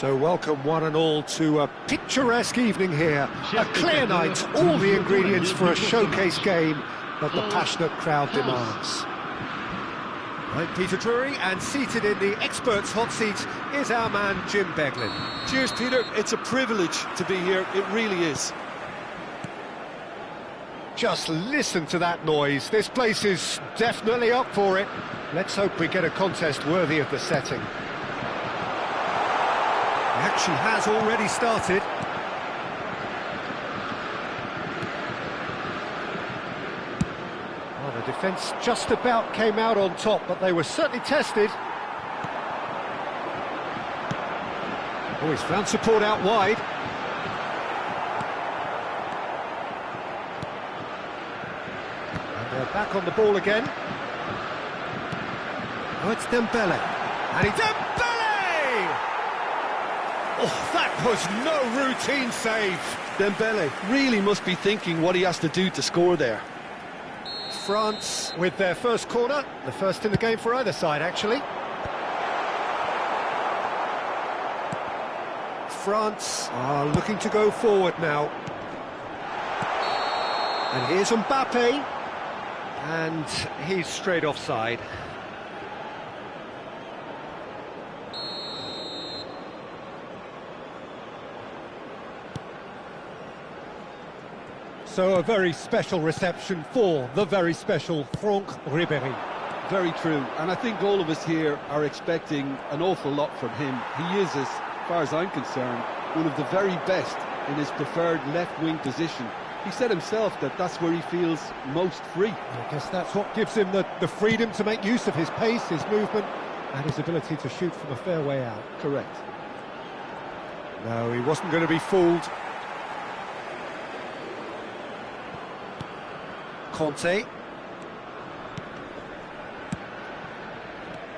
So welcome one and all to a picturesque evening here. A clear night, all the ingredients for a showcase game that the passionate crowd demands. I'm Peter Drury, and seated in the experts' hot seat is our man Jim Beglin. Cheers, Peter. It's a privilege to be here. It really is. Just listen to that noise. This place is definitely up for it. Let's hope we get a contest worthy of the setting. The action has already started. Well, the defence just about came out on top, but they were certainly tested. Oh, he's found support out wide. And they're back on the ball again. Oh, it's Dembele. And he Dembele! Oh, that was no routine save. Dembele really must be thinking what he has to do to score there. France with their first corner, the first in the game for either side, actually. France are looking to go forward now. And here's Mbappe. And he's straight offside. So a very special reception for the very special Franck Ribéry. Very true, and I think all of us here are expecting an awful lot from him. He is, as far as I'm concerned, one of the very best in his preferred left-wing position. He said himself that that's where he feels most free. I guess that's what gives him the freedom to make use of his pace, his movement, and his ability to shoot from a fair way out. Correct. No, he wasn't going to be fooled. Conte.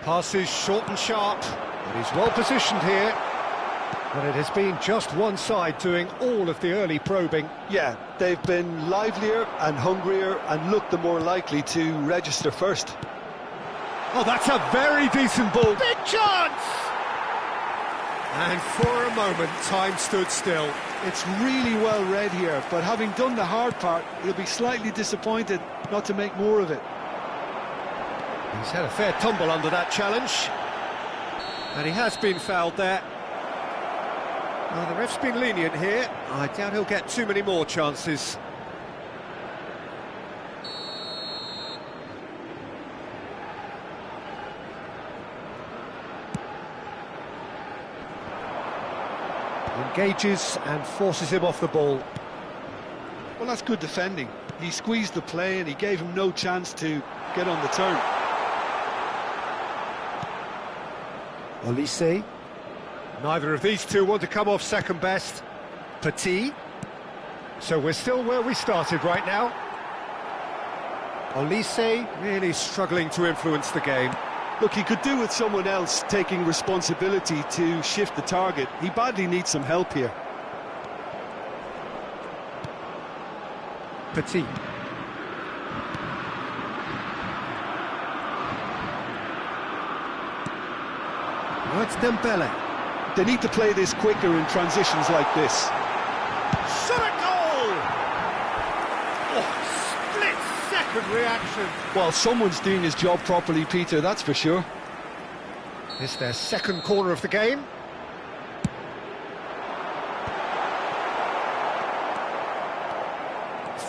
Passes short and sharp, and he's well positioned here. But it has been just one side doing all of the early probing. Yeah, they've been livelier and hungrier and looked the more likely to register first. Oh, that's a very decent ball. Big chance! And for a moment, time stood still. It's really well read here, but having done the hard part, he'll be slightly disappointed not to make more of it. He's had a fair tumble under that challenge. And he has been fouled there. Well, the ref's been lenient here. I doubt he'll get too many more chances. Engages and forces him off the ball. Well, that's good defending. He squeezed the play and he gave him no chance to get on the turn. Olise. Neither of these two want to come off second best. Petit. So we're still where we started right now. Olise really struggling to influence the game. Look, he could do with someone else taking responsibility to shift the target. He badly needs some help here. Petit. Oh, it's Dembele. They need to play this quicker in transitions like this. Shot a goal! Oh, split-second reaction. Well, someone's doing his job properly, Peter, that's for sure. It's their second corner of the game.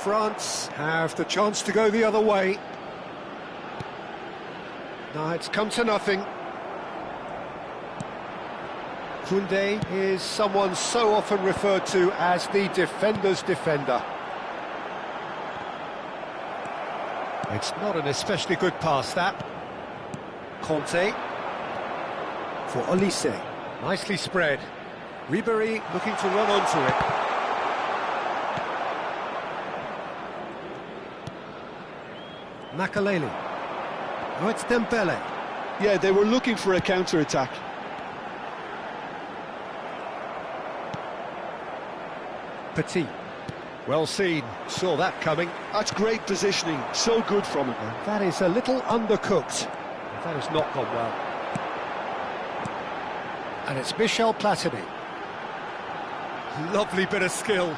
France have the chance to go the other way. No, it's come to nothing. Koundé is someone so often referred to as the defender's defender. It's not an especially good pass, that. Conte. For Olise. Nicely spread. Ribéry looking to run onto it. Makaleli. Oh, it's Dembele. Yeah, they were looking for a counter-attack. Petit. Well seen, saw that coming. That's great positioning, so good from him. And that is a little undercooked. That has not gone well. And it's Michel Platini. Lovely bit of skill.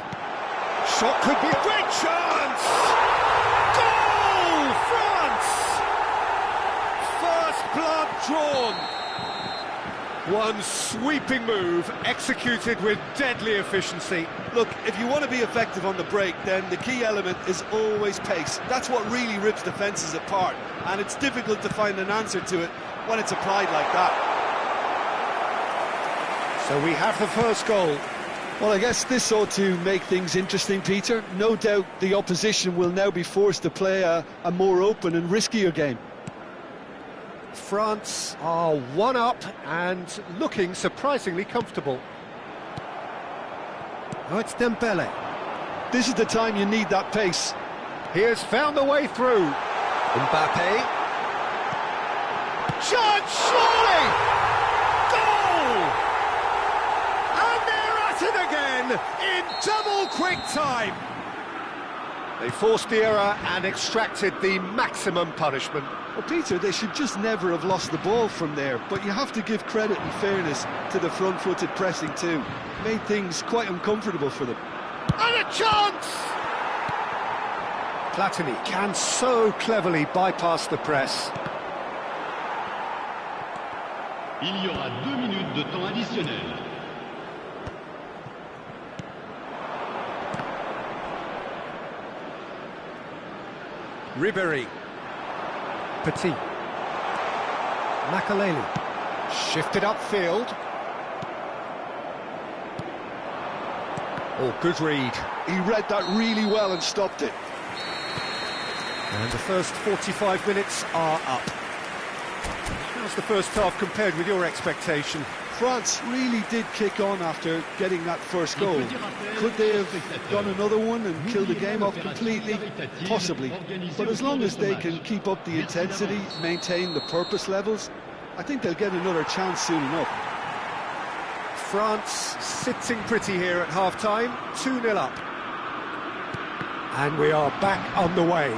Shot could be a great chance! Goal! France! First blood drawn. One sweeping move, executed with deadly efficiency. Look, if you want to be effective on the break, then the key element is always pace. That's what really rips defences apart, and it's difficult to find an answer to it when it's applied like that. So we have the first goal. Well, I guess this ought to make things interesting, Peter. No doubt the opposition will now be forced to play a more open and riskier game. France are one up and looking surprisingly comfortable. Oh, it's Dembele. This is the time you need that pace. He has found the way through. Mbappe. Chance, surely! Goal! And they're at it again in double quick time. They forced the error and extracted the maximum punishment. Well, Peter, they should just never have lost the ball from there, but you have to give credit and fairness to the front-footed pressing too. Made things quite uncomfortable for them. And a chance! Platini can so cleverly bypass the press. Il y aura 2 minutes de temps additionnel. Ribéry. Petit. Makaleli. Shifted upfield. Oh, good read. He read that really well and stopped it. And the first 45 minutes are up. How's the first half compared with your expectation? France really did kick on after getting that first goal. Could they have done another one and killed the game off completely? Possibly. But as long as they can keep up the intensity, maintain the purpose levels, I think they'll get another chance soon enough. France sitting pretty here at half-time, 2-0 up. And we are back on the way.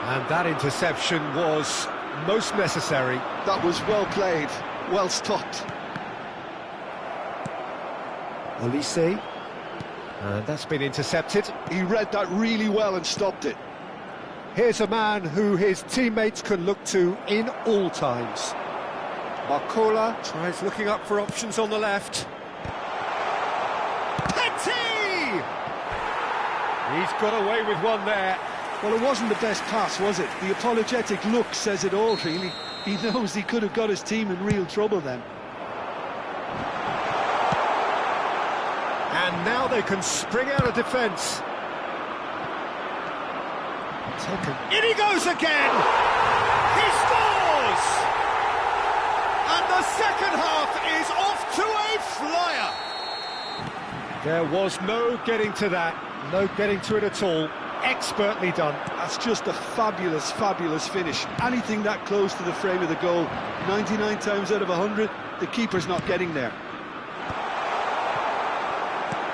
And that interception was most necessary. That was well played, well stopped. Olise. And that's been intercepted. He read that really well and stopped it. Here's a man who his teammates can look to in all times. Barcola tries looking up for options on the left. Petit! He's got away with one there. Well, it wasn't the best pass, was it? The apologetic look says it all, really. He knows he could have got his team in real trouble then. And now they can spring out of defence. In he goes again! He scores! And the second half is off to a flyer! There was no getting to that, no getting to it at all. Expertly done. That's just a fabulous, fabulous finish. Anything that close to the frame of the goal, 99 times out of 100, the keeper's not getting there.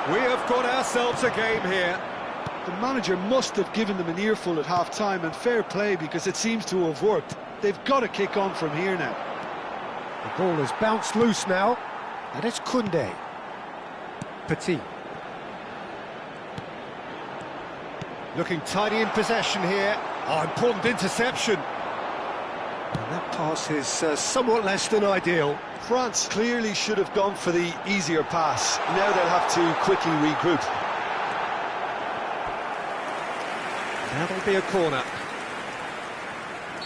We have got ourselves a game here. The manager must have given them an earful at half-time, and fair play because it seems to have worked. They've got to kick on from here now. The ball has bounced loose now, and it's Koundé. Petit. Looking tidy in possession here. Oh, important interception. And that pass is somewhat less than ideal. France clearly should have gone for the easier pass. Now they'll have to quickly regroup. That'll be a corner.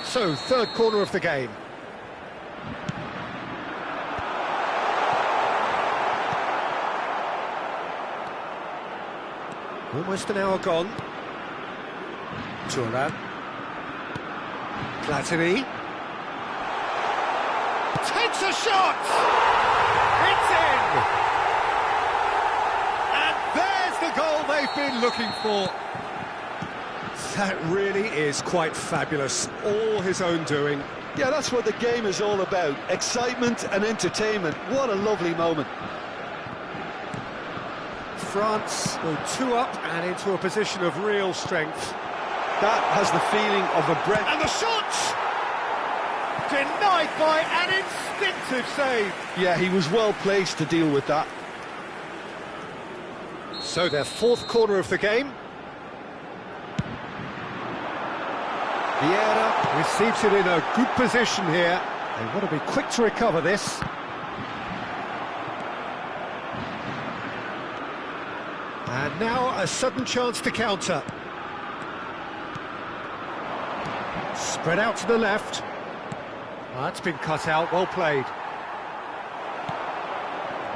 So, third corner of the game. Almost an hour gone. Thuram. Platini. Takes a shot! It's in! And there's the goal they've been looking for. That really is quite fabulous. All his own doing. Yeah, that's what the game is all about. Excitement and entertainment. What a lovely moment. France go 2 up and into a position of real strength. That has the feeling of a breath. And the shot! Denied by an instinctive save. Yeah, he was well placed to deal with that. So their fourth corner of the game. Vieira receives it in a good position here. They want to be quick to recover this. And now a sudden chance to counter. Spread out to the left. That's been cut out, well played.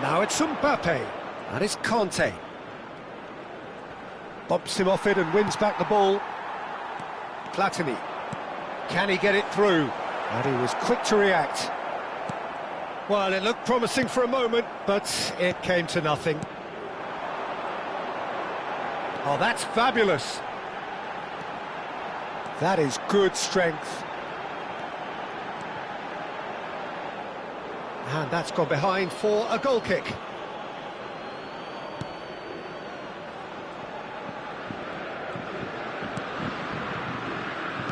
Now it's Mbappe. That is Conte. Bumps him off it and wins back the ball. Platini. Can he get it through? And he was quick to react. Well, it looked promising for a moment, but it came to nothing. Oh, that's fabulous. That is good strength. And that's gone behind for a goal kick.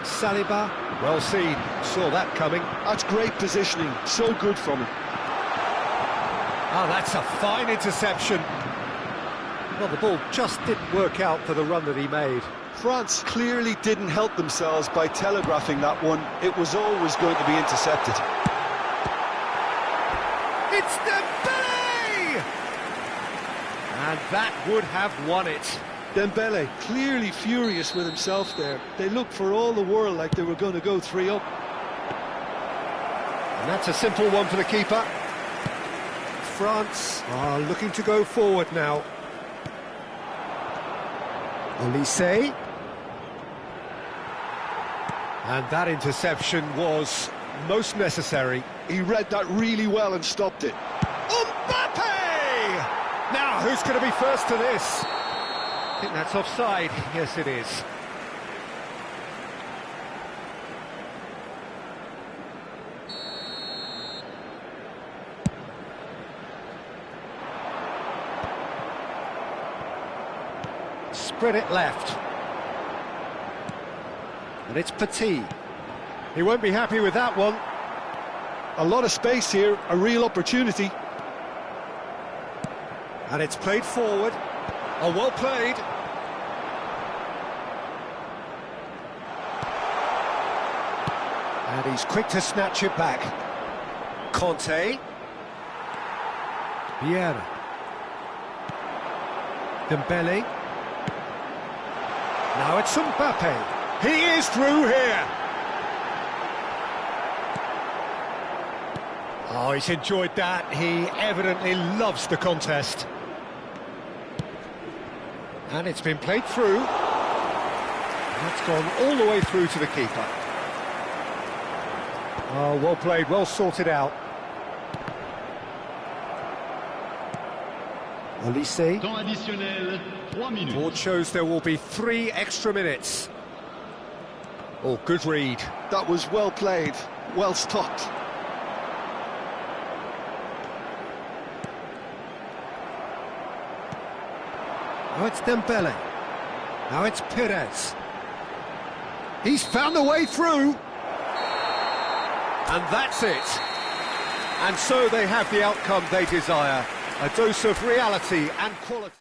Saliba, well seen, saw that coming. That's great positioning, so good from him. Oh, that's a fine interception. Well, the ball just didn't work out for the run that he made. France clearly didn't help themselves by telegraphing that one. It was always going to be intercepted. It's Dembele! And that would have won it. Dembele, clearly furious with himself there. They looked for all the world like they were going to go 3 up. And that's a simple one for the keeper. France are looking to go forward now. Olise. And that interception was most necessary. He read that really well and stopped it. Mbappe! Now, who's going to be first to this? I think that's offside. Yes, it is. Spread it left. And it's Petit. He won't be happy with that one. A lot of space here, a real opportunity. And it's played forward. Oh, well played. And he's quick to snatch it back. Conte. Vieira. Dembele. Now it's Mbappe. He is through here. Oh, he's enjoyed that. He evidently loves the contest. And it's been played through. That's gone all the way through to the keeper. Oh, well played, well sorted out. Olise. Temps additionnel, 3 minutes. Board shows there will be 3 extra minutes. Oh, good read. That was well played, well stopped. Now it's Dembele. Now it's Perez. He's found a way through. And that's it. And so they have the outcome they desire. A dose of reality and quality.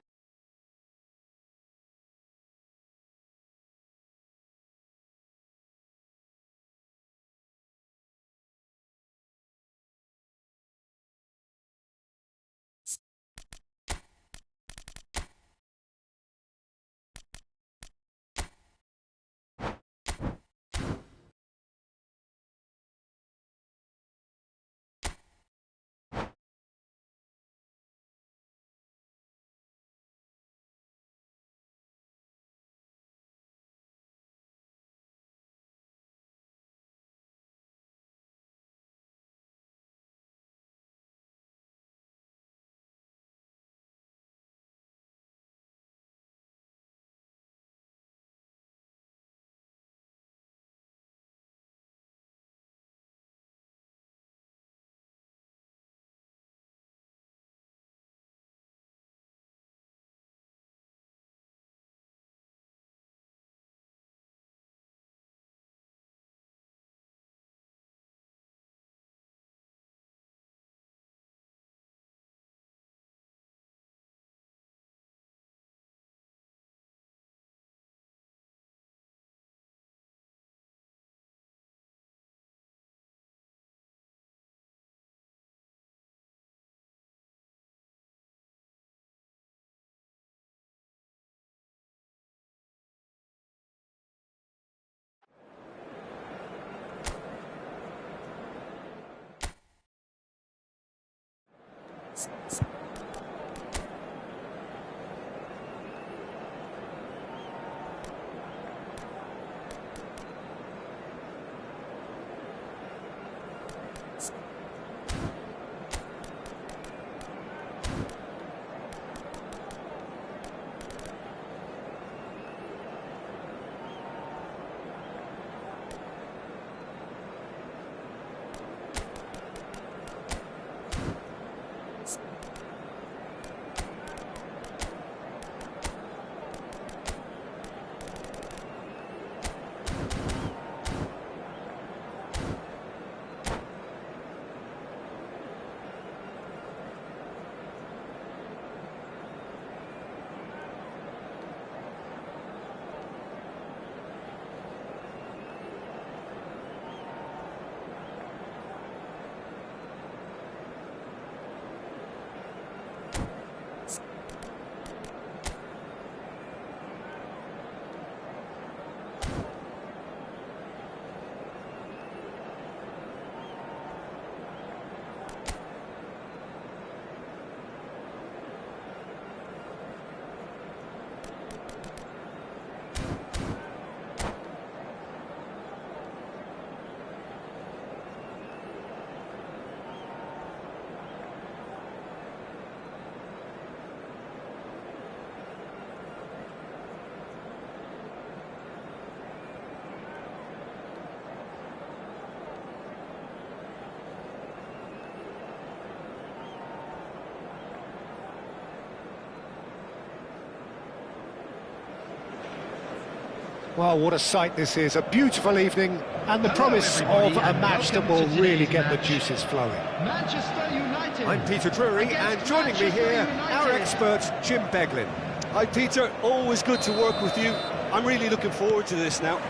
Well, what a sight this is, a beautiful evening, and the promise of a match that will really get the juices flowing. Manchester United. I'm Peter Drury, and joining me here, our expert, Jim Beglin. Hi Peter, always good to work with you. I'm really looking forward to this now.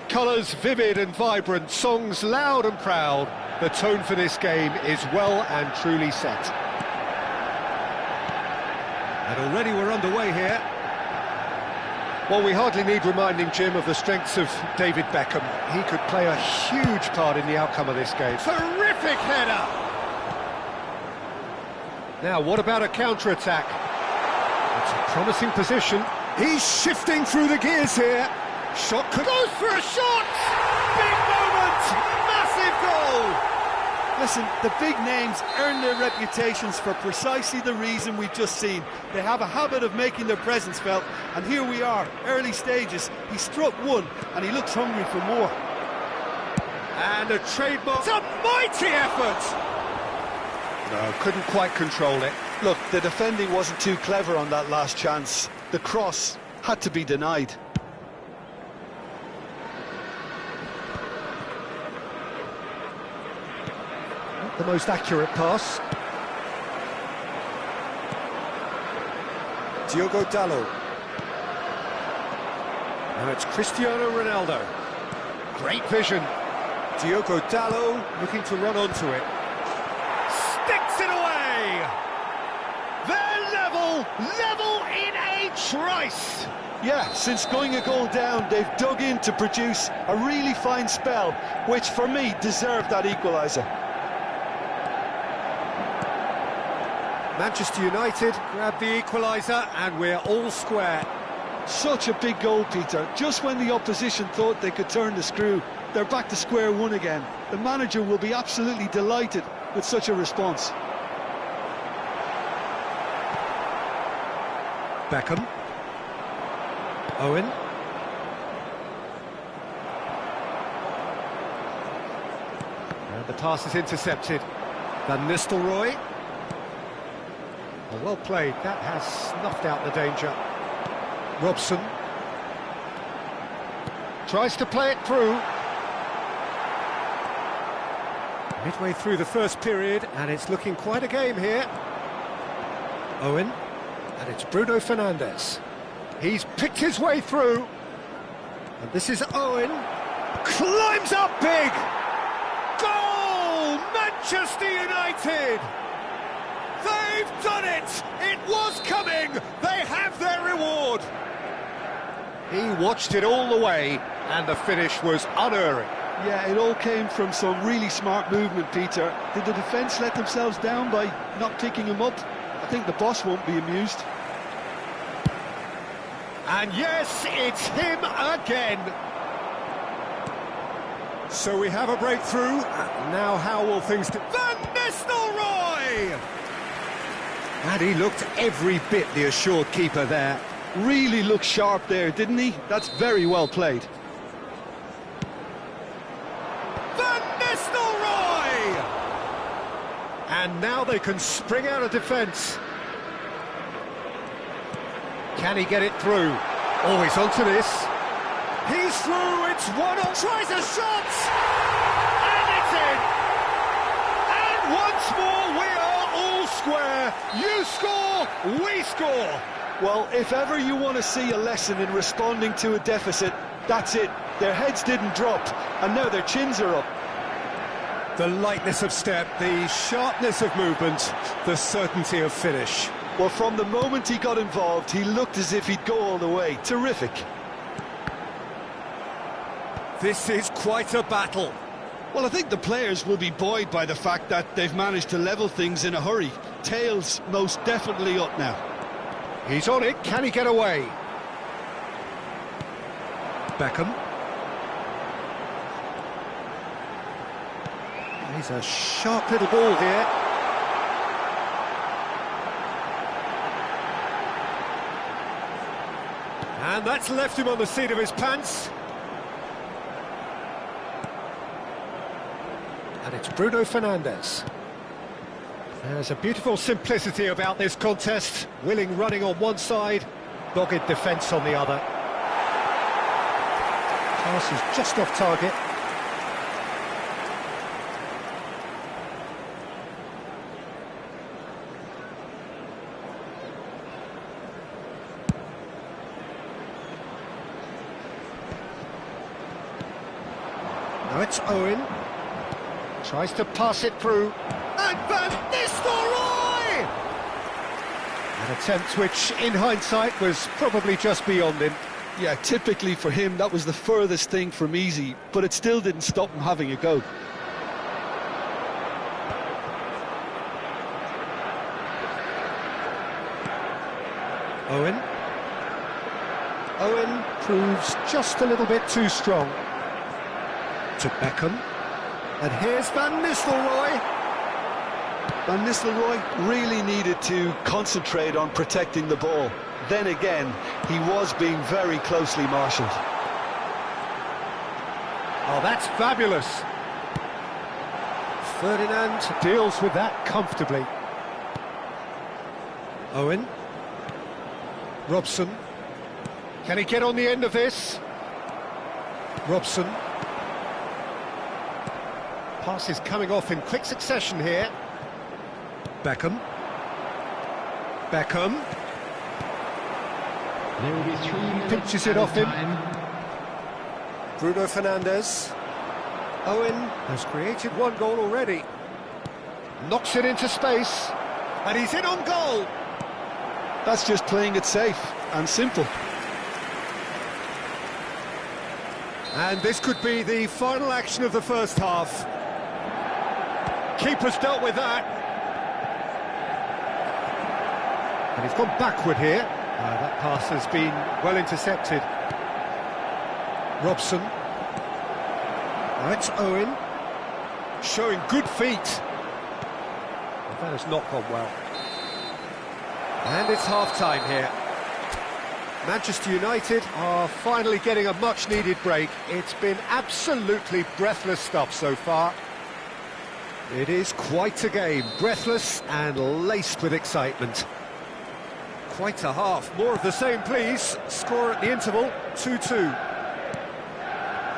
Colours vivid and vibrant, songs loud and proud. The tone for this game is well and truly set. And already we're underway here. Well, we hardly need reminding, Jim, of the strengths of David Beckham. He could play a huge part in the outcome of this game. Terrific header! Now, what about a counter-attack? It's a promising position. He's shifting through the gears here. Shot could... Goes for a shot! Big moment! Massive goal! Listen, the big names earn their reputations for precisely the reason we've just seen. They have a habit of making their presence felt, and here we are, early stages. He struck one, and he looks hungry for more. And a trademark... It's a mighty effort! No, couldn't quite control it. Look, the defending wasn't too clever on that last chance. The cross had to be denied. The most accurate pass. Diogo Dalot. Now it's Cristiano Ronaldo. Great vision. Diogo Dalot looking to run onto it. Sticks it away! They're level in a trice! Yeah, since going a goal down, they've dug in to produce a really fine spell, which for me deserved that equaliser. Manchester United grab the equaliser and we're all square. Such a big goal, Peter. Just when the opposition thought they could turn the screw, they're back to square one again. The manager will be absolutely delighted with such a response. Beckham. Owen. And the pass is intercepted. Van Nistelrooy. Well played, that has snuffed out the danger. Robson tries to play it through. Midway through the first period, and it's looking quite a game here. Owen, and it's Bruno Fernandes. He's picked his way through, and this is Owen. Climbs up big! Goal! Manchester United! They've done it! It was coming! They have their reward! He watched it all the way, and the finish was unerring. Yeah, it all came from some really smart movement, Peter. Did the defence let themselves down by not picking him up? I think the boss won't be amused. And yes, it's him again! So we have a breakthrough. Now how will things... Van Nistelrooy! And he looked every bit the assured keeper there. Really looked sharp there, didn't he? That's very well played. Van Nistelrooy! And now they can spring out of defence. Can he get it through? Oh, he's onto this. He's through, it's 1-0. Tries a shot! And it's in! And once more we are all square. You score, we score. Well, if ever you want to see a lesson in responding to a deficit, that's it. Their heads didn't drop, and now their chins are up. The lightness of step, the sharpness of movement, the certainty of finish. Well, from the moment he got involved, he looked as if he'd go all the way. Terrific. This is quite a battle. Well, I think the players will be buoyed by the fact that they've managed to level things in a hurry. Tails most definitely up now. He's on it, can he get away? Beckham. He's a sharp little ball here. And that's left him on the seat of his pants. And it's Bruno Fernandes. There's a beautiful simplicity about this contest. Willing running on one side, dogged defence on the other. Pass is just off target. Now it's Owen. Tries to pass it through. And Van Nistelrooy! An attempt which, in hindsight, was probably just beyond him. Yeah, typically for him, that was the furthest thing from easy, but it still didn't stop him having a go. Owen. Owen proves just a little bit too strong. To Beckham. And here's Van Nistelrooy. Van Nistelrooy really needed to concentrate on protecting the ball. Then again, he was being very closely marshalled. Oh, that's fabulous. Ferdinand deals with that comfortably. Owen. Robson. Can he get on the end of this? Robson. Pass is coming off in quick succession here. Beckham. Beckham. There will be 3 minutes Pinches it off him. time. Bruno Fernandes. Owen has created one goal already. Knocks it into space. And he's in on goal. That's just playing it safe and simple. And this could be the final action of the first half. Keeper's dealt with that. And he's gone backward here. That pass has been well intercepted. Robson. Now it's Owen. Showing good feet. Well, that has not gone well. And it's half-time here. Manchester United are finally getting a much-needed break. It's been absolutely breathless stuff so far. It is quite a game, breathless and laced with excitement. Quite a half, more of the same please. Score at the interval, 2-2.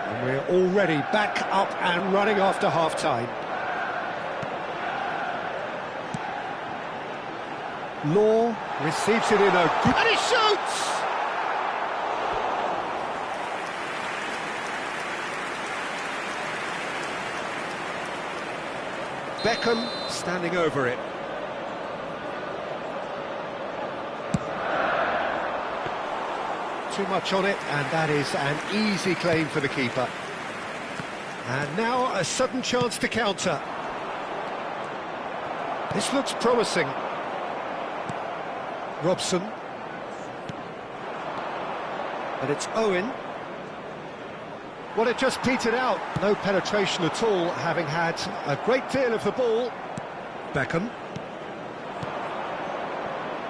And we're already back up and running after half-time. Law receives it in a good... And he shoots! Beckham standing over it. Too much on it, and that is an easy claim for the keeper. And now a sudden chance to counter. This looks promising. Robson. And it's Owen. Well, it just petered out. No penetration at all, having had a great deal of the ball. Beckham.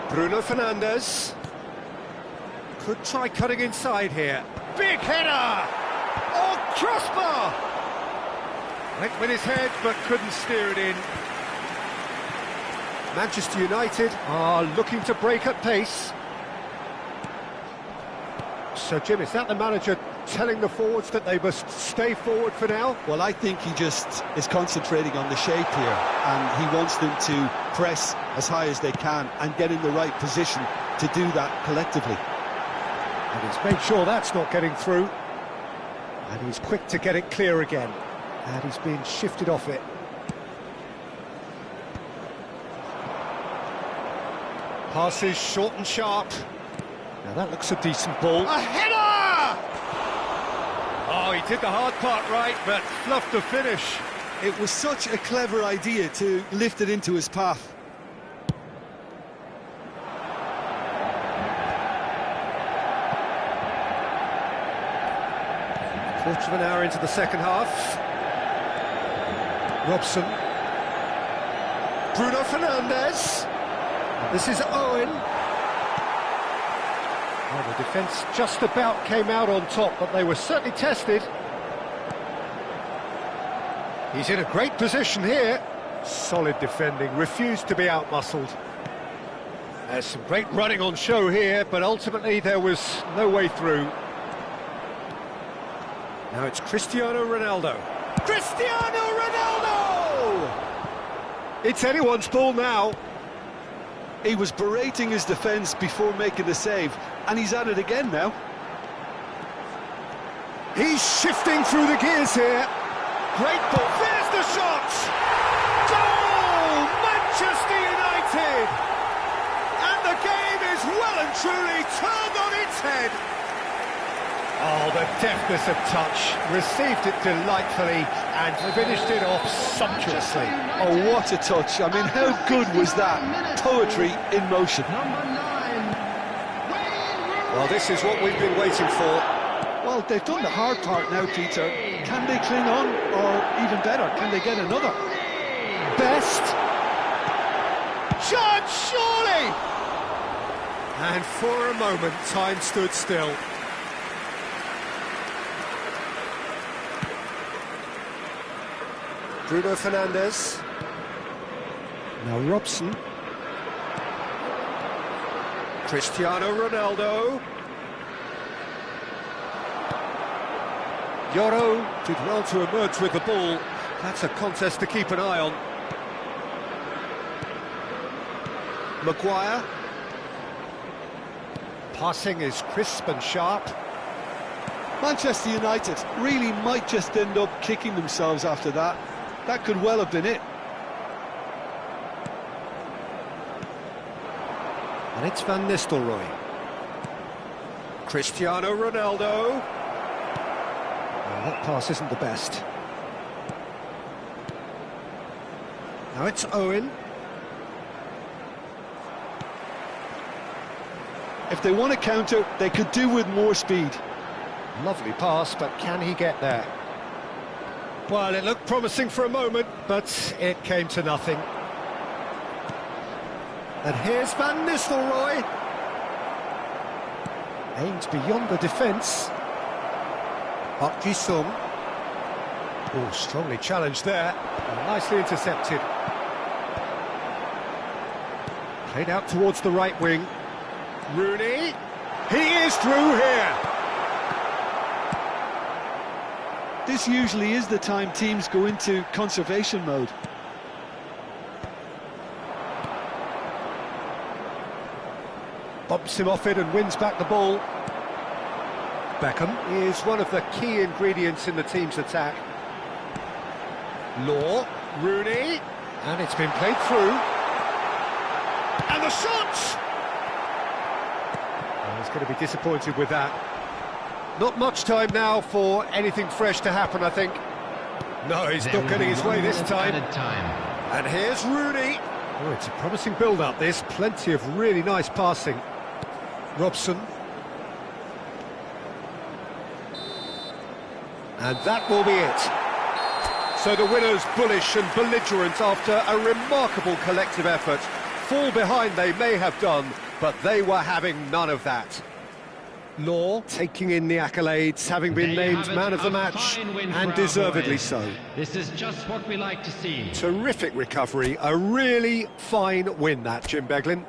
Bruno Fernandes. Could try cutting inside here. Big header! Oh, crossbar! Went with his head, but couldn't steer it in. Manchester United are looking to break at pace. So, Jim, is that the manager telling the forwards that they must stay forward for now? Well, I think he just is concentrating on the shape here, and he wants them to press as high as they can and get in the right position to do that collectively. And he's made sure that's not getting through. And he's quick to get it clear again. And he's being shifted off it. Passes short and sharp. Now that looks a decent ball. A header! Oh, he did the hard part right, but fluffed the finish. It was such a clever idea to lift it into his path. Quarter of an hour into the second half. Robson. Bruno Fernandes. This is Owen. Well, the defence just about came out on top, but they were certainly tested. He's in a great position here. Solid defending, refused to be out-muscled. There's some great running on show here, but ultimately there was no way through. Now it's Cristiano Ronaldo. Cristiano Ronaldo! It's anyone's ball now. He was berating his defence before making the save, and he's at it again now. He's shifting through the gears here. Great ball. There's the shot! Goal! Manchester United! And the game is well and truly turned on its head. Oh, the deftness of touch. Received it delightfully and finished it off sumptuously. Oh, what a touch. I mean, how good was that? Poetry in motion. Well, this is what we've been waiting for. Well, they've done the hard part now, Peter. Can they cling on? Or even better, can they get another? Best. Chance, surely! And for a moment, time stood still. Bruno Fernandes. Now Robson. Cristiano Ronaldo. Yoro did well to emerge with the ball. That's a contest to keep an eye on. Maguire. Passing is crisp and sharp. Manchester United really might just end up kicking themselves after that. That could well have been it. And it's Van Nistelrooy. Cristiano Ronaldo. Well, that pass isn't the best. Now it's Owen. If they want to counter, they could do with more speed. Lovely pass, but can he get there? Well, it looked promising for a moment, but it came to nothing. And here's Van Nistelrooy. Aimed beyond the defence. Park Ji-sung. Oh, strongly challenged there. Nicely intercepted. Played out towards the right wing. Rooney. He is through here. This usually is the time teams go into conservation mode. Bumps him off it and wins back the ball. Beckham is one of the key ingredients in the team's attack. Law, Rooney, and it's been played through. And the shot! Oh, he's going to be disappointed with that. Not much time now for anything fresh to happen, I think. No, he's not getting his way this time. And here's Rooney. Oh, it's a promising build-up, this. Plenty of really nice passing. Robson. And that will be it. So the winners bullish and belligerent after a remarkable collective effort. Fall behind they may have done, but they were having none of that. Law taking in the accolades, having been named man of the match, and deservedly so. This is just what we like to see. Terrific recovery, a really fine win that, Jim Beglin.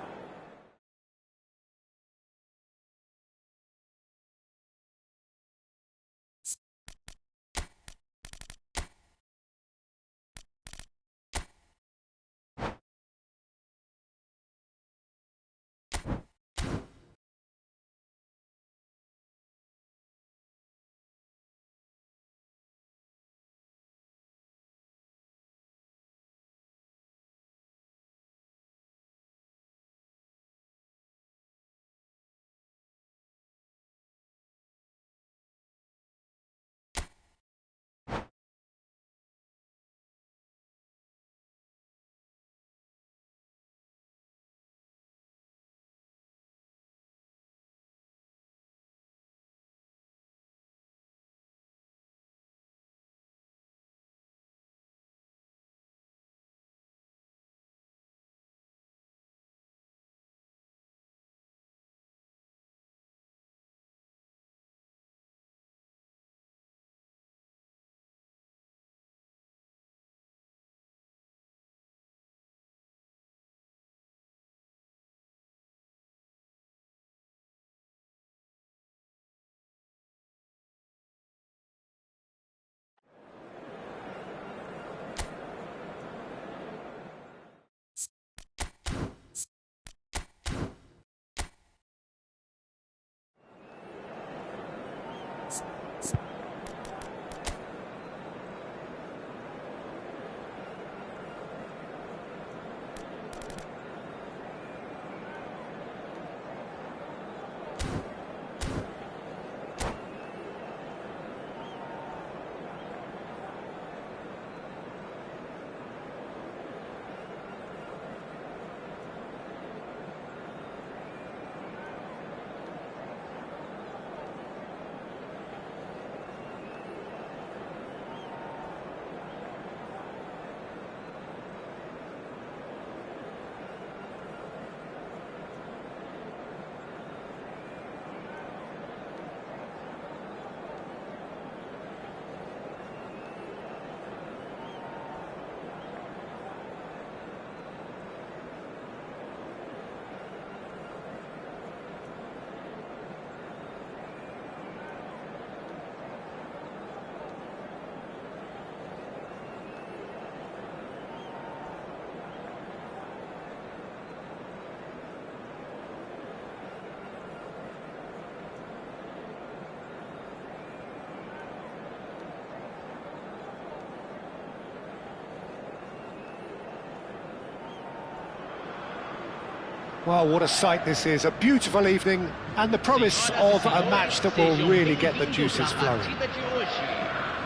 Well, what a sight this is, a beautiful evening, and the promise of a match that will really get the juices flowing.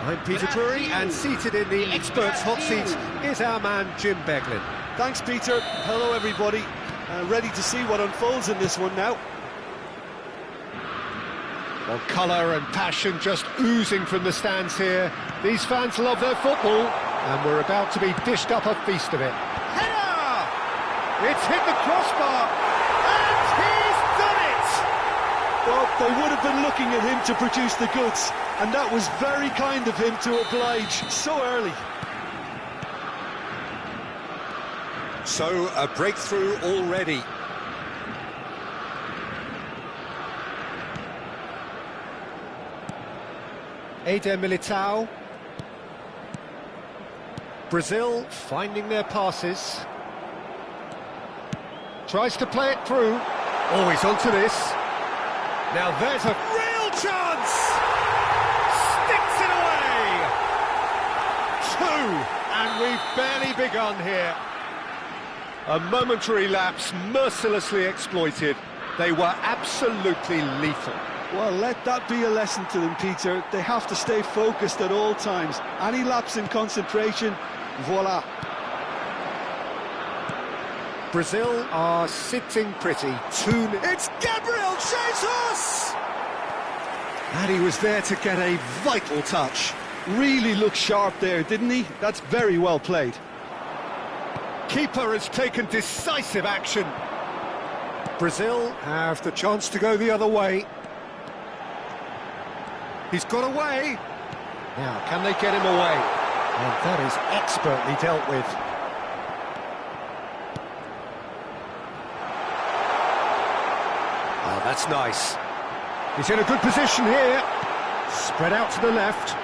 I'm Peter Drury, and seated in the experts' hot seat is our man Jim Beglin. Thanks, Peter. Hello, everybody. Ready to see what unfolds in this one now. Well, colour and passion just oozing from the stands here. These fans love their football, and we're about to be dished up a feast of it. Header! It's hit the crossbar, and he's done it! Well, they would have been looking at him to produce the goods, and that was very kind of him to oblige so early. So, a breakthrough already. Eder Militao. Brazil finding their passes. Tries to play it through. Always onto this. Now there's a real chance! Sticks it away! 2, and we've barely begun here. A momentary lapse mercilessly exploited. They were absolutely lethal. Well, let that be a lesson to them, Peter. They have to stay focused at all times. Any lapse in concentration, voila. Brazil are sitting pretty. It's Gabriel Jesus! And he was there to get a vital touch. Really looked sharp there, didn't he? That's very well played. Keeper has taken decisive action. Brazil have the chance to go the other way. He's got away. Now, can they get him away? And that is expertly dealt with. Oh, that's nice. He's in a good position here. Spread out to the left.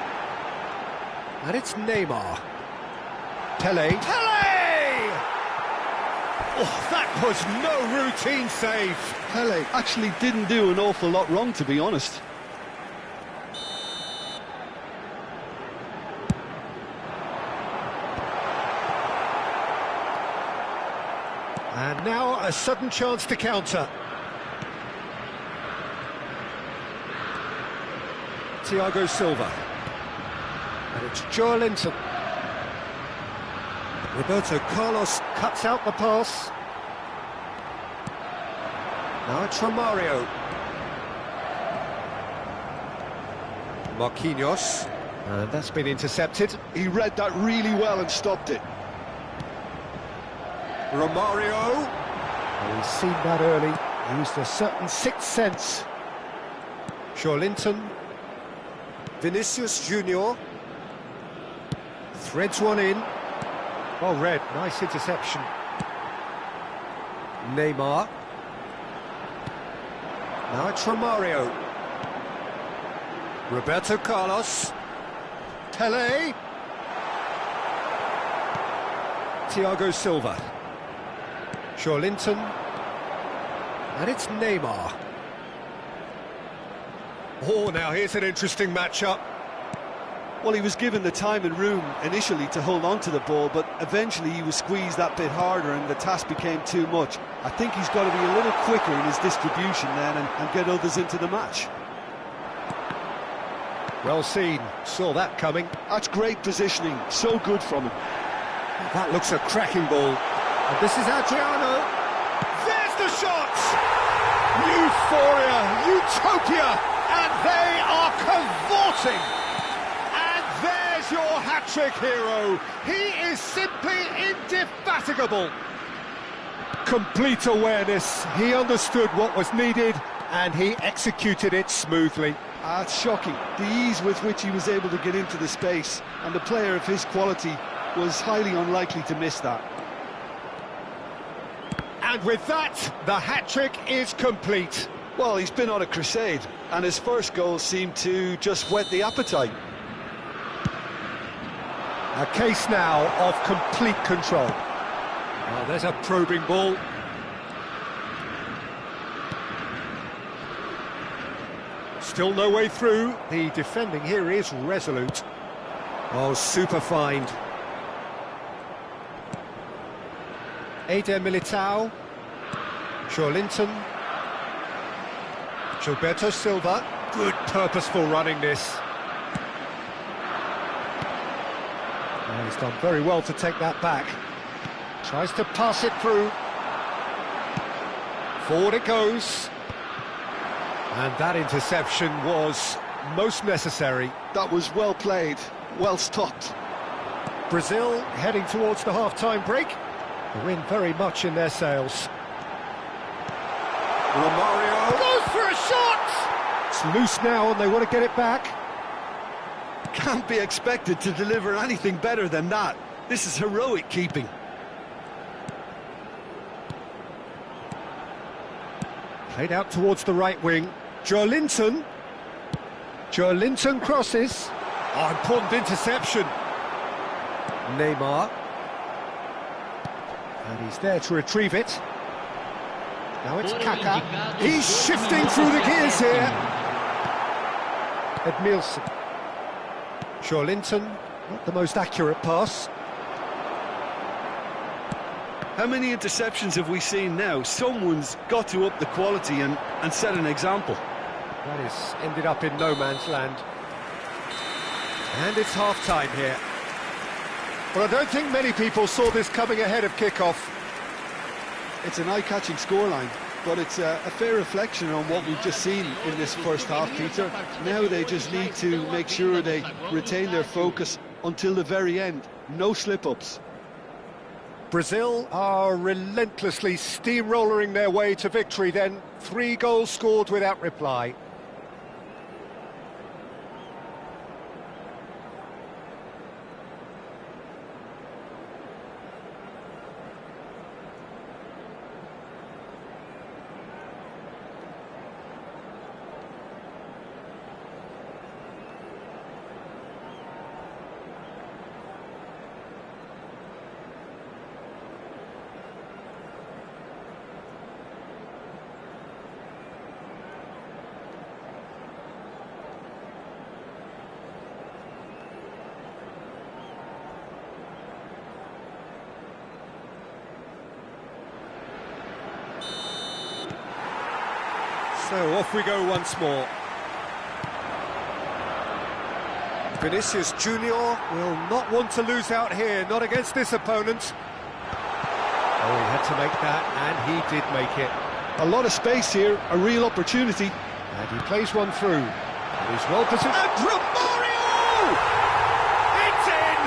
And it's Neymar. Pele. Pele! Oh, that was no routine save. Pele actually didn't do an awful lot wrong, to be honest. And now a sudden chance to counter. Thiago Silva. And it's Joelinton. Roberto Carlos cuts out the pass. Now it's Romario. Marquinhos. And that's been intercepted. He read that really well and stopped it. Romario. Oh, he's seen that early. Used a certain sixth sense. Joelinton. Vinicius Junior. Threads one in. Well read, nice interception. Neymar. Now it's Romario. Roberto Carlos. Pele. Thiago Silva. Joelinton. And it's Neymar. Oh, now here's an interesting matchup. Well, he was given the time and room initially to hold on to the ball, but eventually he was squeezed that bit harder and the task became too much. I think he's got to be a little quicker in his distribution then and get others into the match. Well seen, saw that coming. That's great positioning, so good from him. That looks a cracking ball. And this is Adriano. There's the shot! Euphoria, utopia, and they are cavorting. And there's your hat-trick hero. He is simply indefatigable. Complete awareness. He understood what was needed, and he executed it smoothly. That's shocking, the ease with which he was able to get into the space, and the player of his quality was highly unlikely to miss that. And with that, the hat-trick is complete. Well, he's been on a crusade, and his first goal seemed to just whet the appetite. A case now of complete control. Well, there's a probing ball. Still no way through. The defending here is resolute. Oh, super find. Eder Militao. Linton. Gilberto Silva. Good purposeful running this. Oh, he's done very well to take that back. Tries to pass it through. Forward it goes. And that interception was most necessary. That was well played, well stopped. Brazil heading towards the half-time break. The wind very much in their sails. Romario goes for a shot! It's loose now and they want to get it back. Can't be expected to deliver anything better than that. This is heroic keeping. Played out towards the right wing. Linton crosses. Oh, important interception. Neymar. And he's there to retrieve it. Now it's Kaká. He's shifting through the gears here. Edmilson. Linton, not the most accurate pass. How many interceptions have we seen now? Someone's got to up the quality and set an example. That is ended up in no man's land. And it's half-time here. Well, I don't think many people saw this coming ahead of kick-off. It's an eye-catching scoreline, but it's a fair reflection on what we've just seen in this first half, Peter. Now they just need to make sure they retain their focus until the very end. No slip-ups. Brazil are relentlessly steamrolling their way to victory then. 3 goals scored without reply. So off we go once more. Vinicius Junior will not want to lose out here, not against this opponent. Oh, he had to make that, and he did make it. A lot of space here, a real opportunity. And he plays one through. He's well positioned. And Romario! It's in!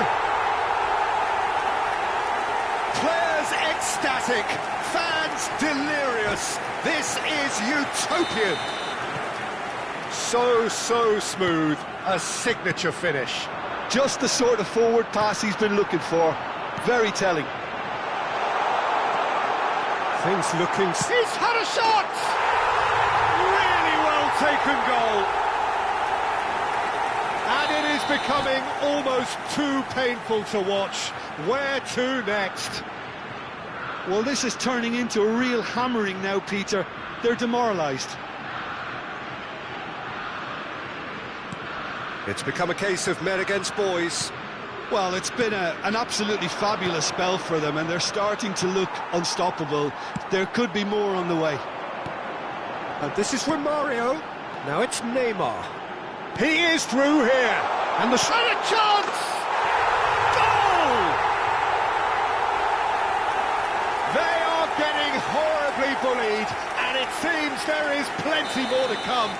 Players ecstatic, fans delirious. This is utopian. So smooth, a signature finish. Just the sort of forward pass he's been looking for. Very telling. Things looking... He's had a shot! Really well taken goal. And it is becoming almost too painful to watch. Where to next? Well, this is turning into a real hammering now, Peter. They're demoralised. It's become a case of men against boys. Well, it's been an absolutely fabulous spell for them, and they're starting to look unstoppable. There could be more on the way. And this is Romario. Now it's Neymar. He is through here. And the shot, a chance! Goal! They are getting horribly bullied, and it seems there is plenty more to come.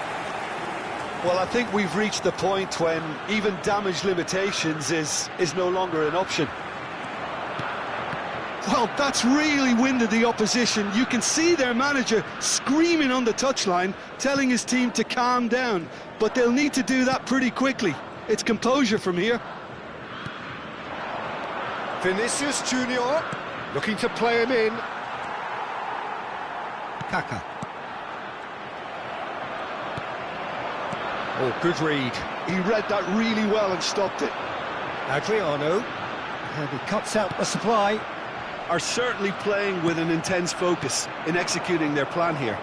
Well, I think we've reached the point when even damage limitations is no longer an option. Well, that's really winded the opposition. You can see their manager screaming on the touchline, telling his team to calm down. But they'll need to do that pretty quickly. It's composure from here. Vinicius Junior looking to play him in. Kaká. Oh, good read. He read that really well and stopped it. Adriano, and he cuts out the supply. Are certainly playing with an intense focus in executing their plan here.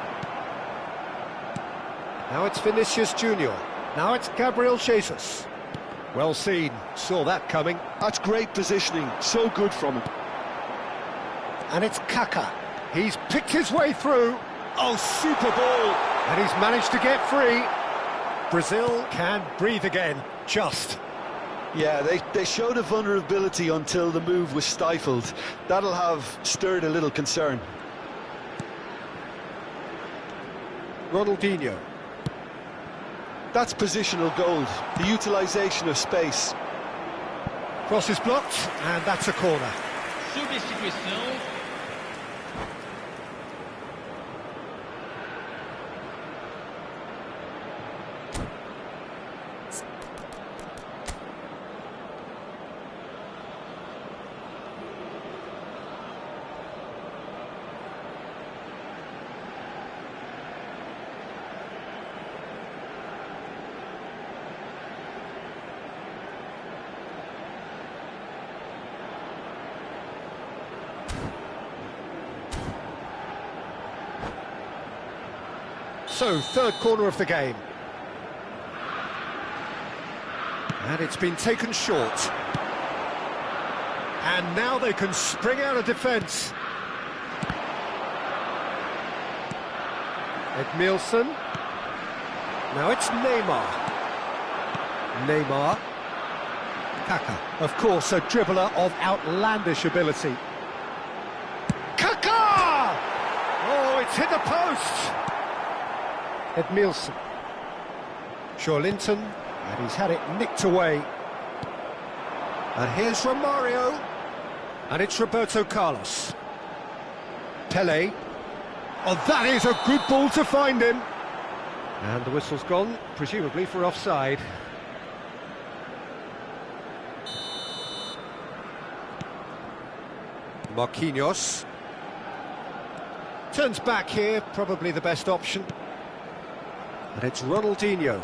Now it's Vinicius Junior. Now it's Gabriel Jesus. Well seen, saw that coming. That's great positioning, so good from him. And it's Kaká. He's picked his way through. Oh, super ball. And he's managed to get free. Brazil can breathe again, just. Yeah, they showed a vulnerability until the move was stifled. That'll have stirred a little concern. Ronaldinho. That's positional gold, the utilisation of space. Cross is blocked, and that's a corner. Substituição. So, third corner of the game. And it's been taken short. And now they can spring out of defence. Edmilson. Now it's Neymar. Neymar. Kaka. Of course, a dribbler of outlandish ability. Kaka! Oh, it's hit the post! Edmilson. Linton, and he's had it nicked away. And here's Romario. And it's Roberto Carlos. Pele. Oh, that is a good ball to find him. And the whistle's gone, presumably for offside. Marquinhos. Turns back here, probably the best option. And it's Ronaldinho.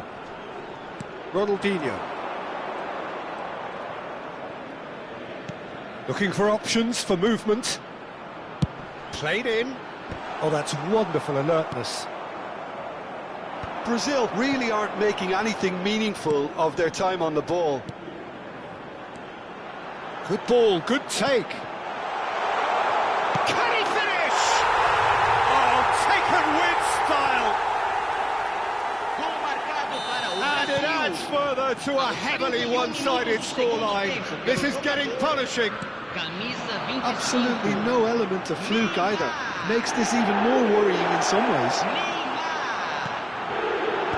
Ronaldinho. Looking for options for movement. Played in. Oh, that's wonderful alertness. Brazil really aren't making anything meaningful of their time on the ball. Good ball, good take. Can he finish? Oh, taken with style. And it adds further to a heavily one-sided scoreline. This is getting punishing. Absolutely no element of fluke either. Makes this even more worrying in some ways.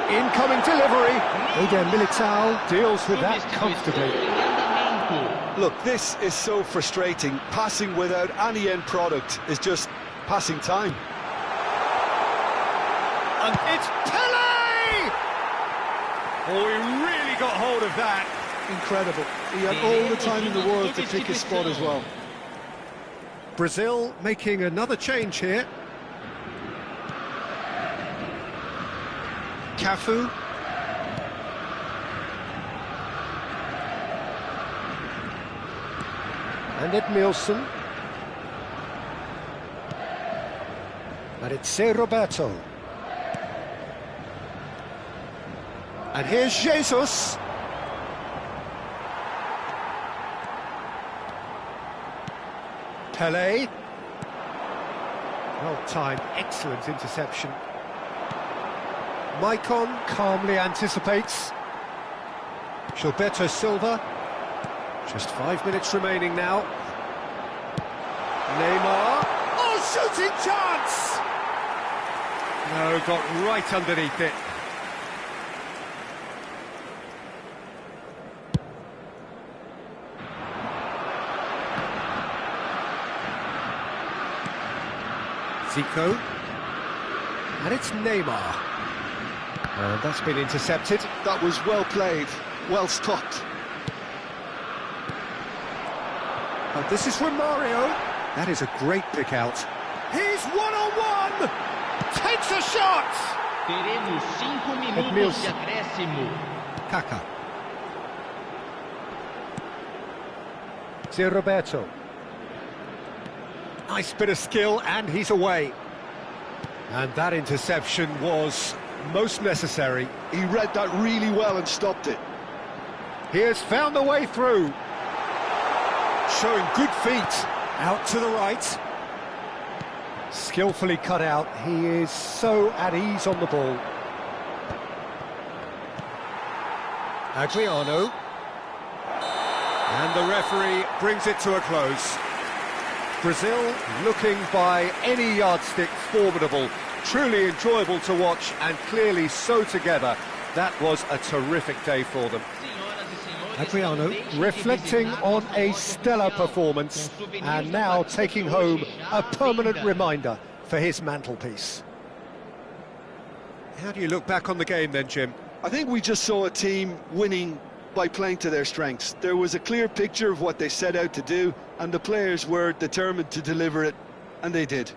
Incoming delivery. Eder Militao deals with that comfortably. Look, this is so frustrating. Passing without any end product is just passing time. And it's Pele! Oh, he really got hold of that. Incredible. He had all the time in the world to pick his spot as well. Brazil making another change here. Cafu. And Edmilson. And it's Roberto. And here's Jesus. Pele. Well timed, excellent interception. Maicon calmly anticipates. Gilberto Silva. Just 5 minutes remaining now. Neymar. Oh, shooting chance! No, got right underneath it. Zico. And it's Neymar. And that's been intercepted. That was well played, well stopped. And this is Romario. That is a great pick out. He's one-on-one! Takes a shot! Teremos 5 minutos de acréscimo. Kaka. Roberto. Nice bit of skill, and he's away. And that interception was most necessary. He read that really well and stopped it. He has found the way through. Showing good feet. Out to the right. Skillfully cut out, he is so at ease on the ball. Adriano. And the referee brings it to a close. Brazil looking by any yardstick formidable, truly enjoyable to watch and clearly so together. That was a terrific day for them. Adriano reflecting on a stellar performance and now taking home a permanent reminder for his mantelpiece. How do you look back on the game then, Jim? I think we just saw a team winning by playing to their strengths. There was a clear picture of what they set out to do, and the players were determined to deliver it, and they did.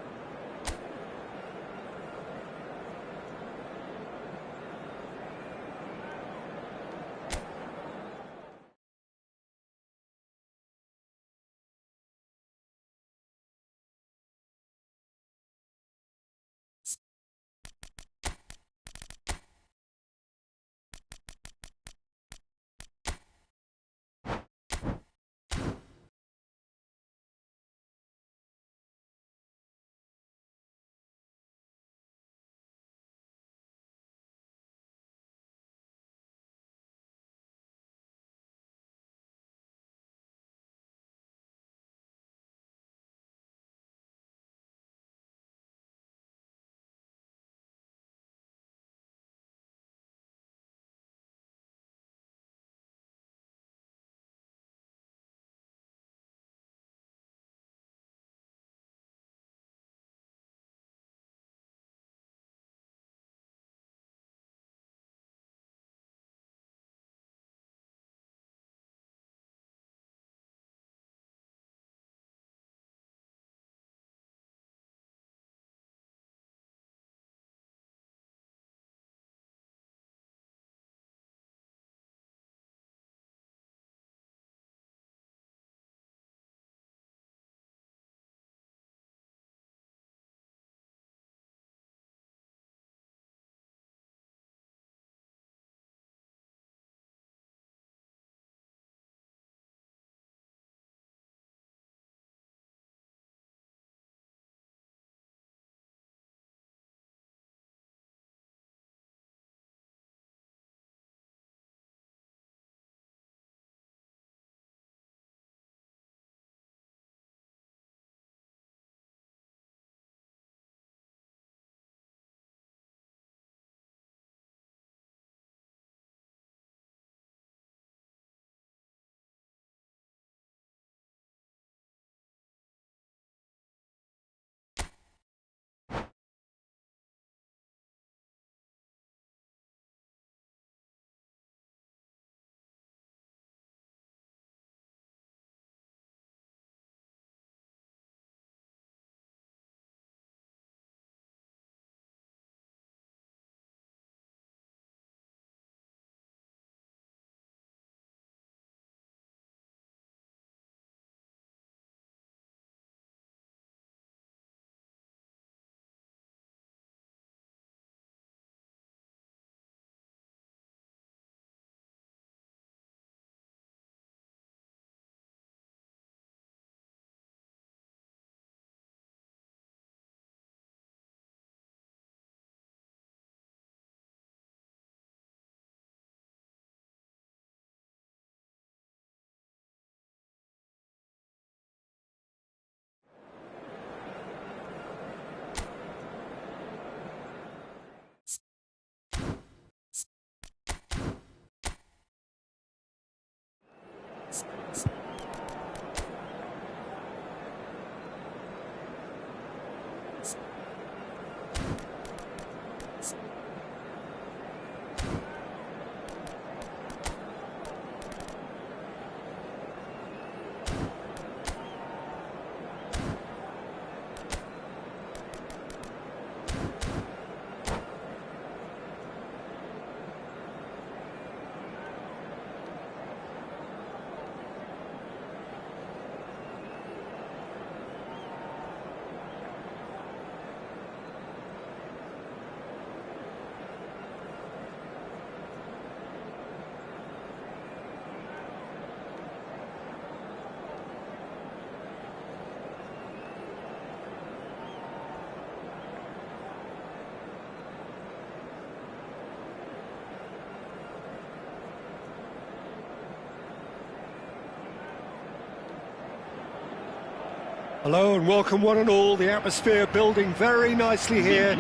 Hello and welcome one and all. The atmosphere building very nicely here.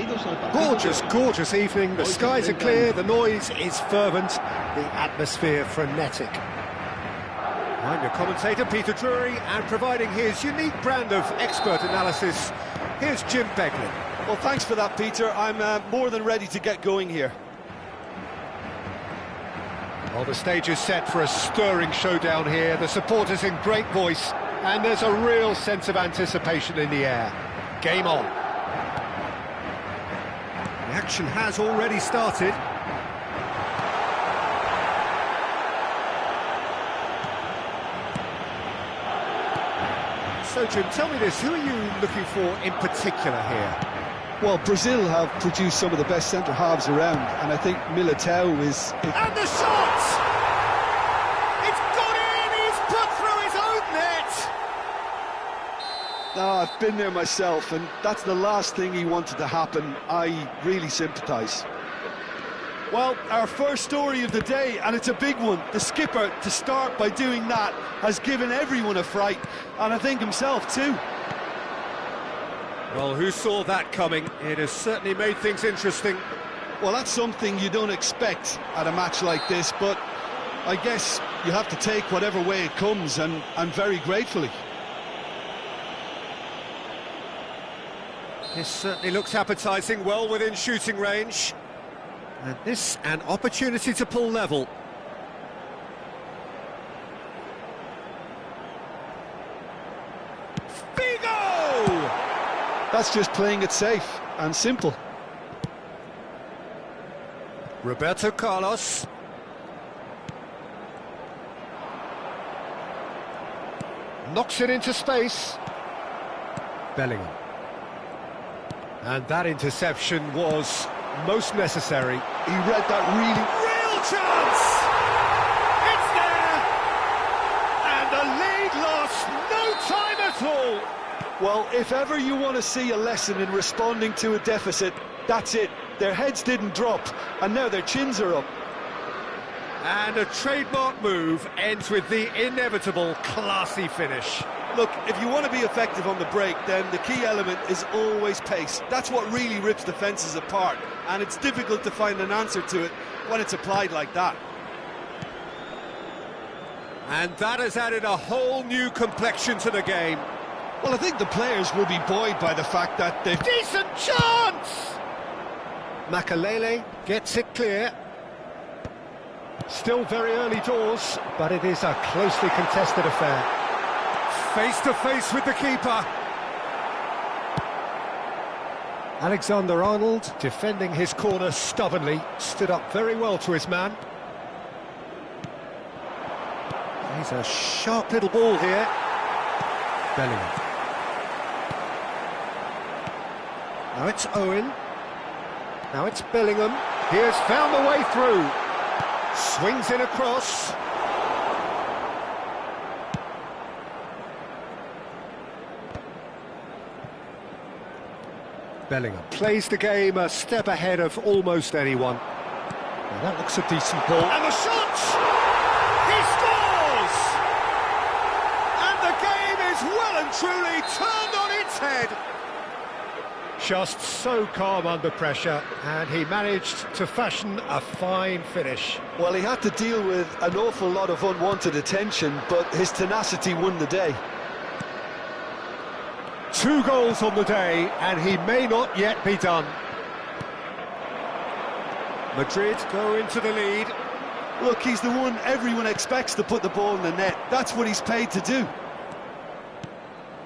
Gorgeous, gorgeous evening. The skies are clear, the noise is fervent, the atmosphere frenetic. I'm your commentator, Peter Drury, and providing his unique brand of expert analysis, here's Jim Beglin. Well, thanks for that, Peter. I'm more than ready to get going here. Well, the stage is set for a stirring showdown here. The supporters in great voice, and there's a real sense of anticipation in the air. Game on. The action has already started. So, Jim, tell me this, who are you looking for in particular here? Well, Brazil have produced some of the best centre-halves around, and I think Militao is... And the shot! It's gone in! He's put through his own net! I've been there myself, and that's the last thing he wanted to happen. I really sympathise. Well, our first story of the day, and it's a big one. The skipper, to start by doing that, has given everyone a fright, and I think himself too. Well, who saw that coming? It has certainly made things interesting. Well, that's something you don't expect at a match like this, but I guess you have to take whatever way it comes, and very gratefully. This certainly looks appetising, well within shooting range. And this, an opportunity to pull level. Figo! That's just playing it safe and simple. Roberto Carlos. Knocks it into space. Bellingham. And that interception was most necessary. He read that really... Real chance! It's there! And the lead lost no time at all! Well, if ever you want to see a lesson in responding to a deficit, that's it. Their heads didn't drop, and now their chins are up. And a trademark move ends with the inevitable classy finish. Look, if you want to be effective on the break, then the key element is always pace. That's what really rips defences apart, and it's difficult to find an answer to it when it's applied like that. And that has added a whole new complexion to the game. Well, I think the players will be buoyed by the fact that they've... Decent chance! Makalele gets it clear. Still very early doors, but it is a closely contested affair. Face to face with the keeper. Alexander-Arnold, defending his corner stubbornly, stood up very well to his man. He's a sharp little ball here. Bellingham. Now it's Owen. Now it's Bellingham. He has found the way through. Swings in across. Bellingham plays the game a step ahead of almost anyone. Now that looks a decent ball. And the shot! He scores! And the game is well and truly turned on its head. Just so calm under pressure, and he managed to fashion a fine finish. Well, he had to deal with an awful lot of unwanted attention, but his tenacity won the day. 2 goals on the day, and he may not yet be done. Madrid go into the lead. Look, he's the one everyone expects to put the ball in the net. That's what he's paid to do.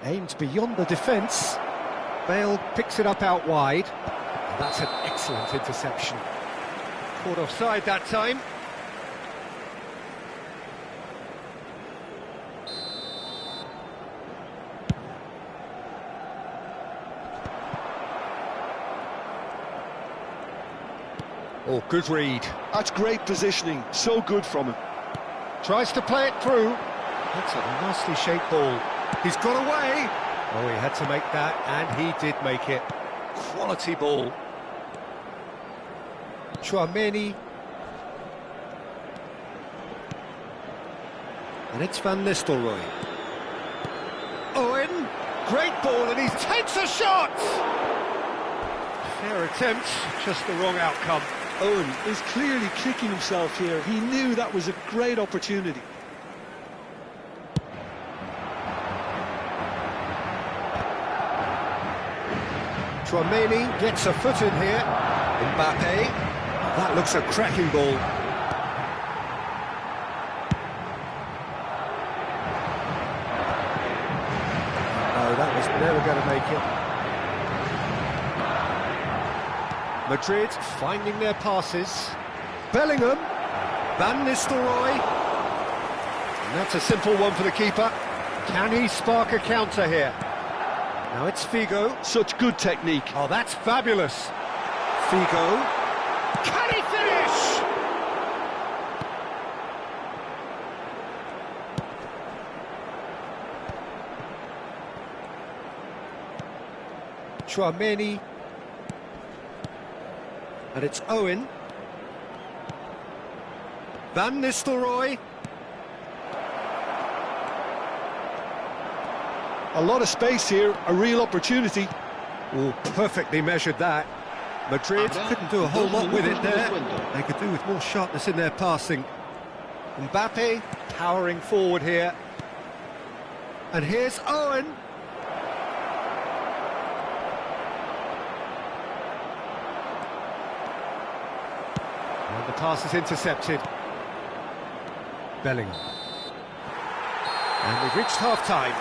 Aimed beyond the defence. Bale picks it up out wide. That's an excellent interception. Caught offside that time. Oh, good read. That's great positioning. So good from him. Tries to play it through. That's a nicely shaped ball. He's got away. Oh, he had to make that, and he did make it. Quality ball. Chouameni. And it's Van Nistelrooy. Owen. Great ball, and he takes a shot! Fair attempt, just the wrong outcome. Owen is clearly kicking himself here. He knew that was a great opportunity. Tchouaméni gets a foot in here. Mbappe. That looks a cracking ball. No, that was never going to make it. Madrid finding their passes. Bellingham. Van Nistelrooy. And that's a simple one for the keeper. Can he spark a counter here? Now it's Figo. Such good technique. Oh, that's fabulous. Figo. Can he finish? Tchouaméni. And it's Owen. Van Nistelrooy. A lot of space here, a real opportunity. Oh, perfectly measured that. Madrid couldn't do a whole lot with it there. They could do with more sharpness in their passing. Mbappe powering forward here. And here's Owen. And the pass is intercepted. Bellingham. And we've reached half-time.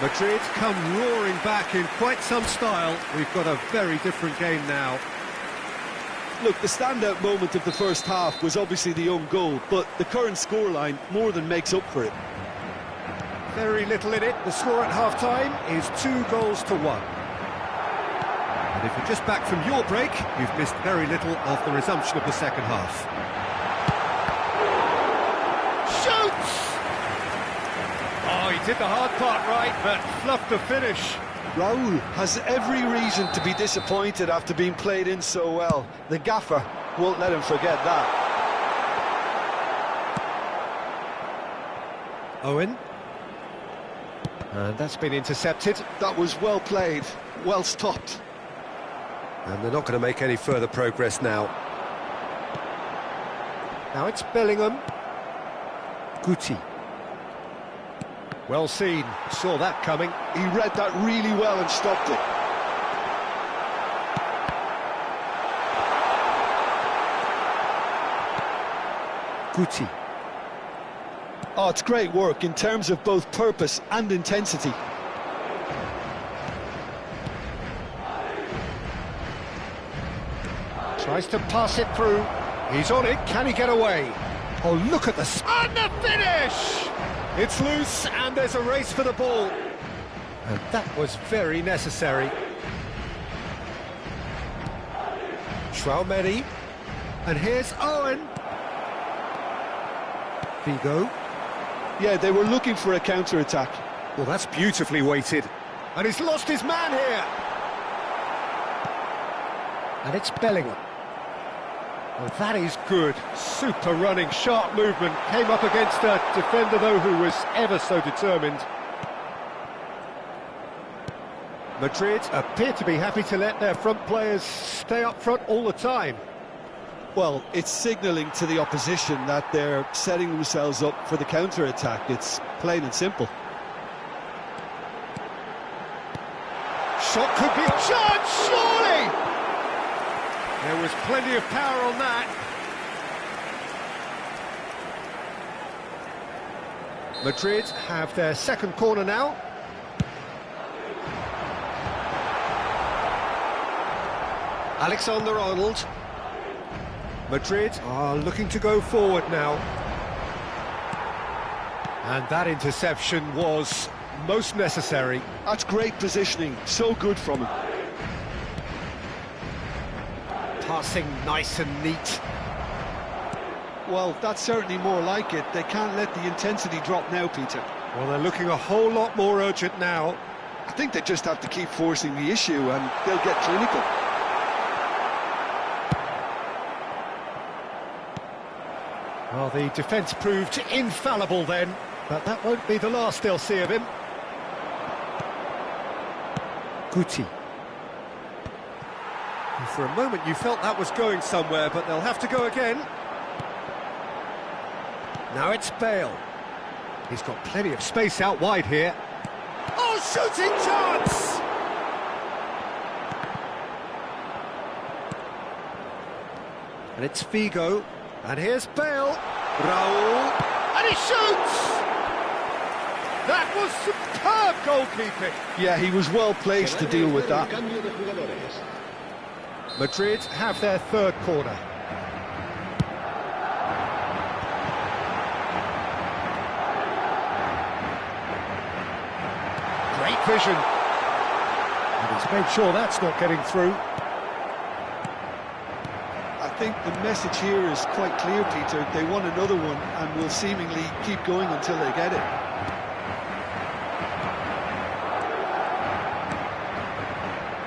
Madrid come roaring back in quite some style. We've got a very different game now. Look, the standout moment of the first half was obviously the own goal, but the current scoreline more than makes up for it. Very little in it. The score at half-time is 2-1. And if you're just back from your break, you've missed very little of the resumption of the second half. Oh, he did the hard part right, but fluffed the finish. Raúl has every reason to be disappointed after being played in so well. The gaffer won't let him forget that. Owen. And that's been intercepted. That was well played, well stopped. And they're not going to make any further progress now. Now it's Bellingham. Guti. Well seen, saw that coming. He read that really well and stopped it. Guti. Oh, it's great work in terms of both purpose and intensity. Tries to pass it through. He's on it, can he get away? Oh, look at the... And the finish! It's loose, and there's a race for the ball. And that was very necessary. Tchouaméni. And here's Owen. Figo. Yeah, they were looking for a counter-attack. Well, that's beautifully weighted. And he's lost his man here. And it's Bellingham. Well, that is good. Super running, sharp movement. Came up against a defender, though, who was ever so determined. Madrid appear to be happy to let their front players stay up front all the time. Well, it's signalling to the opposition that they're setting themselves up for the counter-attack. It's plain and simple. Shot could be a chance, surely! There was plenty of power on that. Madrid have their second corner now. Alexander-Arnold. Madrid are looking to go forward now. And that interception was most necessary. That's great positioning, so good from him. Passing nice and neat. Well, that's certainly more like it. They can't let the intensity drop now, Peter. Well, they're looking a whole lot more urgent now. I think they just have to keep forcing the issue and they'll get clinical. Well, the defence proved infallible then, but that won't be the last they'll see of him. Guti. And for a moment you felt that was going somewhere, but they'll have to go again. Now it's Bale. He's got plenty of space out wide here. Oh, shooting chance! And it's Figo. And here's Bale. Raul. And he shoots! That was superb goalkeeping. Yeah, he was well placed to deal with that. Madrid have their third corner. Great vision. And he's made sure that's not getting through. I think the message here is quite clear, Peter. They want another one and will seemingly keep going until they get it.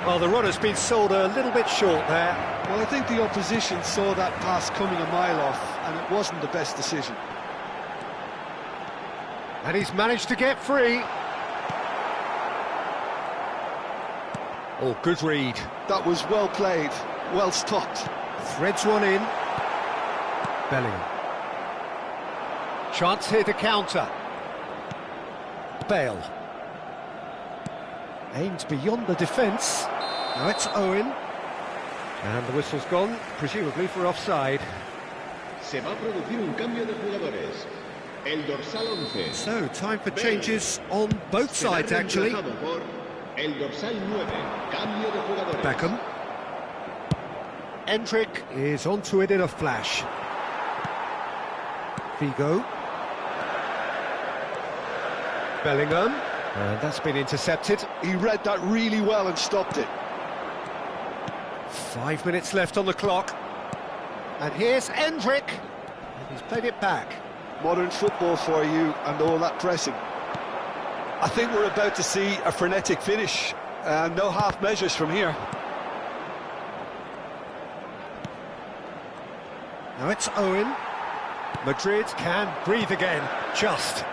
Well, the run has been sold a little bit short there. Well, I think the opposition saw that pass coming a mile off, and it wasn't the best decision. And he's managed to get free. Oh, good read. That was well played, well stopped. Threads one in. Bellingham. Chance here to counter. Bale. Aimed beyond the defence. Now it's Owen. And the whistle's gone, presumably for offside. Se va a producir un cambio de jugadores. El dorsal 11. So, time for changes on both sides, actually. El dorsal 9. Cambio de jugadores. Beckham. Endrick is onto it in a flash. Figo. Bellingham. And that's been intercepted. He read that really well and stopped it. 5 minutes left on the clock. And here's Endrick. He's played it back. Modern football for you and all that pressing. I think we're about to see a frenetic finish. No half measures from here. Now it's Owen. Madrid can breathe again, just.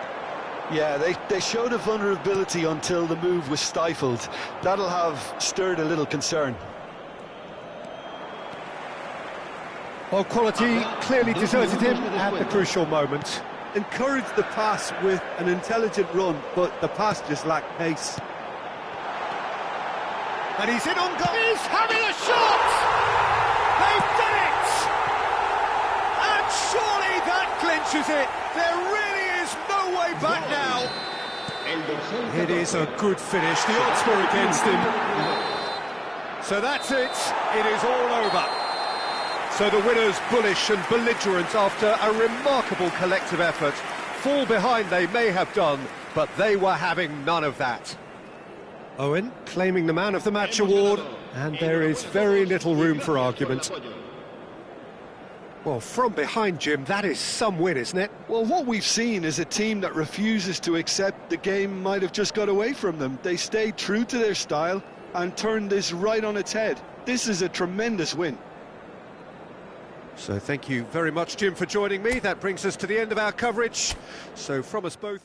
Yeah, they showed a vulnerability until the move was stifled. That'll have stirred a little concern. Well, quality clearly deserted him at the crucial moment. Encouraged the pass with an intelligent run, but the pass just lacked pace. And he's in on goal. He's having a shot! They've done it! And surely that clinches it. There really is no way back now. It is a good finish. The odds were against him. So that's it. It is all over. So the winners, bullish and belligerent after a remarkable collective effort. Fall behind they may have done, but they were having none of that. Owen claiming the Man of the Match award, and there is very little room for argument. Well, from behind, Jim, that is some win, isn't it? Well, what we've seen is a team that refuses to accept the game might have just got away from them. They stayed true to their style and turned this right on its head. This is a tremendous win. So thank you very much, Jim, for joining me. That brings us to the end of our coverage. So from us both...